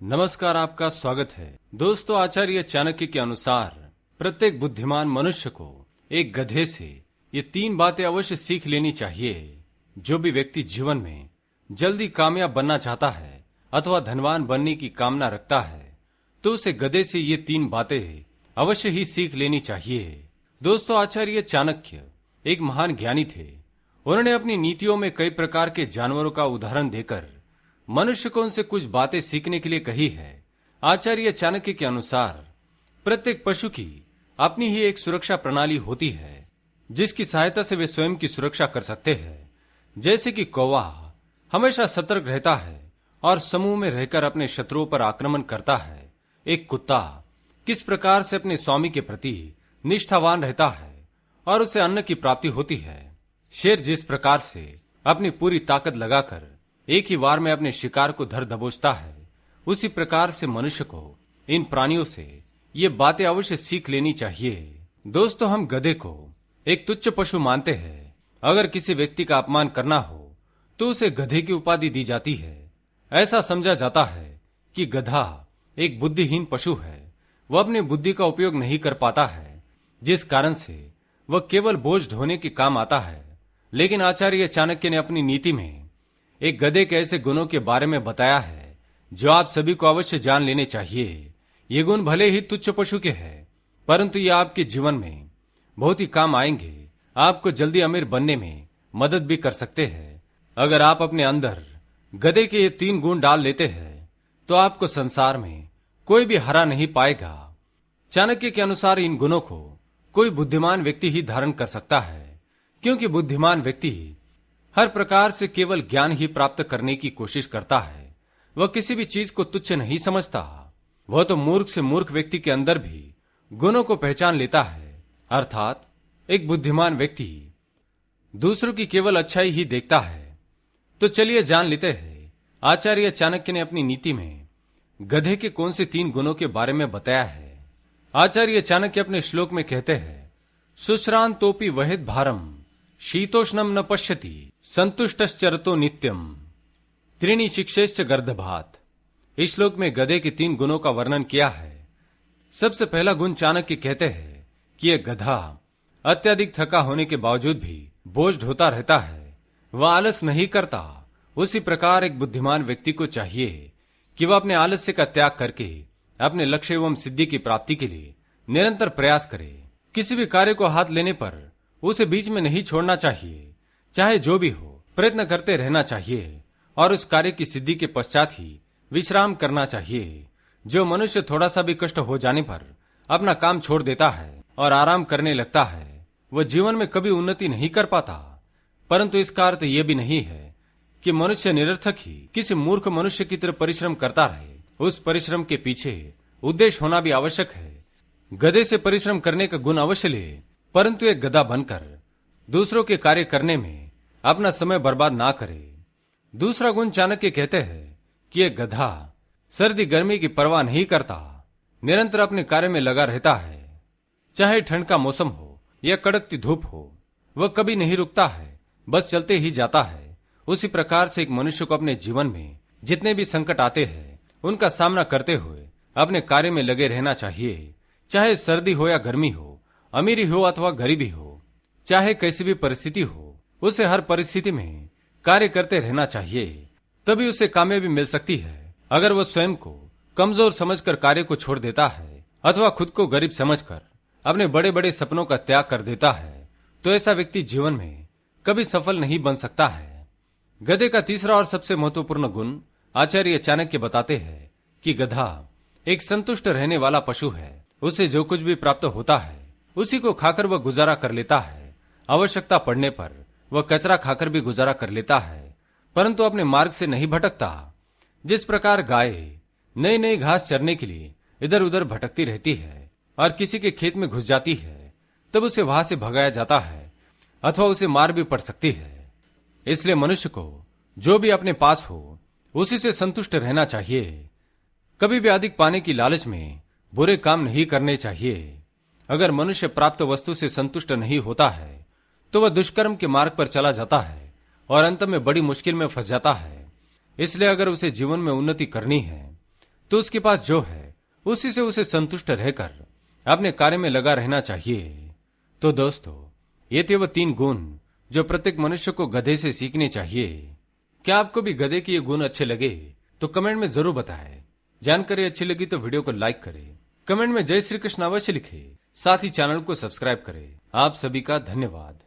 नमस्कार, आपका स्वागत है। दोस्तों, आचार्य चाणक्य के अनुसार प्रत्येक बुद्धिमान मनुष्य को एक गधे से ये 3 बातें अवश्य सीख लेनी चाहिए। जो भी व्यक्ति जीवन में जल्दी कामयाब बनना चाहता है अथवा धनवान बनने की कामना रखता है तो उसे गधे से ये 3 बातें अवश्य ही सीख लेनी चाहिए। दोस्तों, आचार्य चाणक्य एक महान ज्ञानी थे। उन्होंने अपनी नीतियों में कई प्रकार के जानवरों का उदाहरण देकर मनुष्य को उनसे कुछ बातें सीखने के लिए कही है। आचार्य चाणक्य के अनुसार प्रत्येक पशु की अपनी ही एक सुरक्षा प्रणाली होती है जिसकी सहायता से वे स्वयं की सुरक्षा कर सकते हैं। जैसे कि कौवा हमेशा सतर्क रहता है और समूह में रहकर अपने शत्रुओं पर आक्रमण करता है। एक कुत्ता किस प्रकार से अपने स्वामी के प्रति निष्ठावान रहता है और उसे अन्न की प्राप्ति होती है। शेर जिस प्रकार से अपनी पूरी ताकत लगाकर एक ही वार में अपने शिकार को धर दबोचता है, उसी प्रकार से मनुष्य को इन प्राणियों से ये बातें अवश्य सीख लेनी चाहिए। दोस्तों, हम गधे को एक तुच्छ पशु मानते हैं। अगर किसी व्यक्ति का अपमान करना हो तो उसे गधे की उपाधि दी जाती है। ऐसा समझा जाता है कि गधा एक बुद्धिहीन पशु है। वह अपनी बुद्धि का उपयोग नहीं कर पाता है, जिस कारण से वह केवल बोझ ढोने के काम आता है। लेकिन आचार्य चाणक्य ने अपनी नीति में एक गधे के ऐसे गुणों के बारे में बताया है जो आप सभी को अवश्य जान लेने चाहिए। ये गुण भले ही तुच्छ पशु के हैं, परंतु ये आपके जीवन में बहुत ही काम आएंगे। आपको जल्दी अमीर बनने में मदद भी कर सकते हैं। अगर आप अपने अंदर गधे के ये 3 गुण डाल लेते हैं तो आपको संसार में कोई भी हरा नहीं पाएगा। चाणक्य के अनुसार इन गुणों को कोई बुद्धिमान व्यक्ति ही धारण कर सकता है, क्योंकि बुद्धिमान व्यक्ति हर प्रकार से केवल ज्ञान ही प्राप्त करने की कोशिश करता है। वह किसी भी चीज को तुच्छ नहीं समझता। वह तो मूर्ख से मूर्ख व्यक्ति के अंदर भी गुणों को पहचान लेता है। अर्थात एक बुद्धिमान व्यक्ति दूसरों की केवल अच्छाई ही देखता है। तो चलिए जान लेते हैं आचार्य चाणक्य ने अपनी नीति में गधे के कौन से 3 गुणों के बारे में बताया है। आचार्य चाणक्य अपने श्लोक में कहते हैं, शुश्रांतोपि वहेद भारम शीतोष्णम न पश्यति संतुष्टश्चरतो नित्यम त्रीणि शिक्षेश्च गर्दभात। इस श्लोक में गधे के 3 गुणों का वर्णन किया है। सबसे पहला गुण चाणक्य कहते हैं कि यह गधा अत्यधिक थका होने के बावजूद भी बोझ ढोता रहता है। वह आलस नहीं करता। उसी प्रकार एक बुद्धिमान व्यक्ति को चाहिए कि वह अपने आलस्य का त्याग करके अपने लक्ष्य एवं सिद्धि की प्राप्ति के लिए निरंतर प्रयास करे। किसी भी कार्य को हाथ लेने पर उसे बीच में नहीं छोड़ना चाहिए। चाहे जो भी हो, प्रयत्न करते रहना चाहिए और उस कार्य की सिद्धि के पश्चात ही विश्राम करना चाहिए। जो मनुष्य थोड़ा सा भी कष्ट हो जाने पर अपना काम छोड़ देता है और आराम करने लगता है, वह जीवन में कभी उन्नति नहीं कर पाता। परंतु इसका अर्थ यह भी नहीं है कि मनुष्य निरर्थक ही किसी मूर्ख मनुष्य की तरह परिश्रम करता रहे। उस परिश्रम के पीछे उद्देश्य होना भी आवश्यक है। गधे से परिश्रम करने का गुण अवश्य ले, परंतु एक गधा बनकर दूसरों के कार्य करने में अपना समय बर्बाद ना करे। दूसरा गुण चाणक्य कहते हैं कि यह गधा सर्दी गर्मी की परवाह नहीं करता, निरंतर अपने कार्य में लगा रहता है। चाहे ठंड का मौसम हो या कड़कती धूप हो, वह कभी नहीं रुकता है, बस चलते ही जाता है। उसी प्रकार से एक मनुष्य को अपने जीवन में जितने भी संकट आते हैं उनका सामना करते हुए अपने कार्य में लगे रहना चाहिए। चाहे सर्दी हो या गर्मी हो, अमीरी हो अथवा गरीबी हो, चाहे कैसी भी परिस्थिति हो, उसे हर परिस्थिति में कार्य करते रहना चाहिए। तभी उसे कामयाबी मिल सकती है। अगर वह स्वयं को कमजोर समझकर कार्य को छोड़ देता है अथवा खुद को गरीब समझकर अपने बड़े बड़े सपनों का त्याग कर देता है तो ऐसा व्यक्ति जीवन में कभी सफल नहीं बन सकता है। गधे का तीसरा और सबसे महत्वपूर्ण गुण आचार्य चाणक्य बताते हैं कि गधा एक संतुष्ट रहने वाला पशु है। उसे जो कुछ भी प्राप्त होता है उसी को खाकर वह गुजारा कर लेता है। आवश्यकता पड़ने पर वह कचरा खाकर भी गुजारा कर लेता है, परंतु अपने मार्ग से नहीं भटकता। जिस प्रकार गाय नई नई घास चरने के लिए इधर उधर भटकती रहती है और किसी के खेत में घुस जाती है, तब उसे वहां से भगाया जाता है अथवा उसे मार भी पड़ सकती है। इसलिए मनुष्य को जो भी अपने पास हो उसी से संतुष्ट रहना चाहिए। कभी भी अधिक पाने की लालच में बुरे काम नहीं करने चाहिए। अगर मनुष्य प्राप्त वस्तु से संतुष्ट नहीं होता है तो वह दुष्कर्म के मार्ग पर चला जाता है और अंत में बड़ी मुश्किल में फंस जाता है। इसलिए अगर उसे जीवन में उन्नति करनी है तो उसके पास जो है उसी से उसे संतुष्ट रहकर अपने कार्य में लगा रहना चाहिए। तो दोस्तों, ये थे वो 3 गुण जो प्रत्येक मनुष्य को गधे से सीखने चाहिए। क्या आपको भी गधे के ये गुण अच्छे लगे? तो कमेंट में जरूर बताएं। जानकारी अच्छी लगी तो वीडियो को लाइक करें, कमेंट में जय श्री कृष्ण अवश्य लिखें, साथ ही चैनल को सब्सक्राइब करें। आप सभी का धन्यवाद।